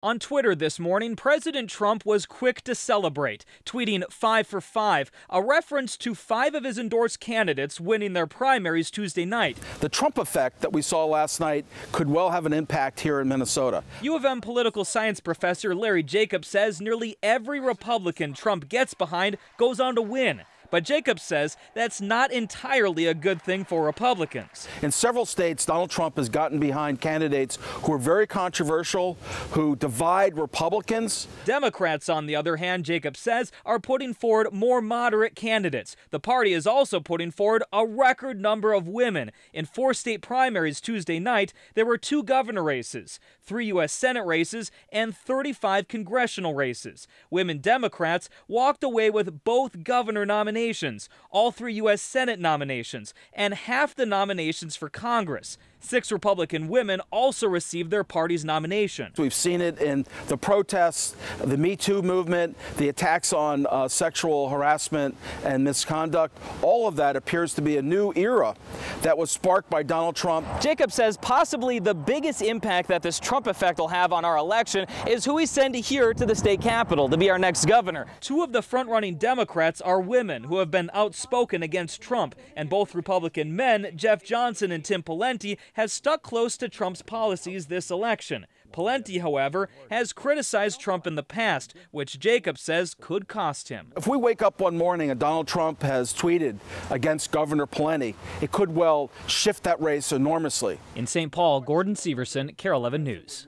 On Twitter this morning, President Trump was quick to celebrate, tweeting 5 for 5, a reference to 5 of his endorsed candidates winning their primaries Tuesday night. The Trump effect that we saw last night could well have an impact here in Minnesota. U of M political science professor Larry Jacobs says nearly every Republican Trump gets behind goes on to win. But Jacobs says that's not entirely a good thing for Republicans. In several states, Donald Trump has gotten behind candidates who are very controversial, who divide Republicans. Democrats, on the other hand, Jacobs says, are putting forward more moderate candidates. The party is also putting forward a record number of women. In 4 state primaries Tuesday night, there were 2 governor races, 3 U.S. Senate races, and 35 congressional races. Women Democrats walked away with both governor nominations, all 3 U.S. Senate nominations, and half the nominations for Congress. 6 Republican women also received their party's nomination. We've seen it in the protests, the Me Too movement, the attacks on sexual harassment and misconduct. All of that appears to be a new era that was sparked by Donald Trump. Jacobs says possibly the biggest impact that this Trump effect will have on our election is who we send here to the state capitol to be our next governor. 2 of the front-running Democrats are women who have been outspoken against Trump, and both Republican men, Jeff Johnson and Tim Pawlenty, has stuck close to Trump's policies this election. Pawlenty, however, has criticized Trump in the past, which Jacobs says could cost him. If we wake up one morning and Donald Trump has tweeted against Governor Pawlenty, it could well shift that race enormously. In St. Paul, Gordon Severson, KARE 11 News.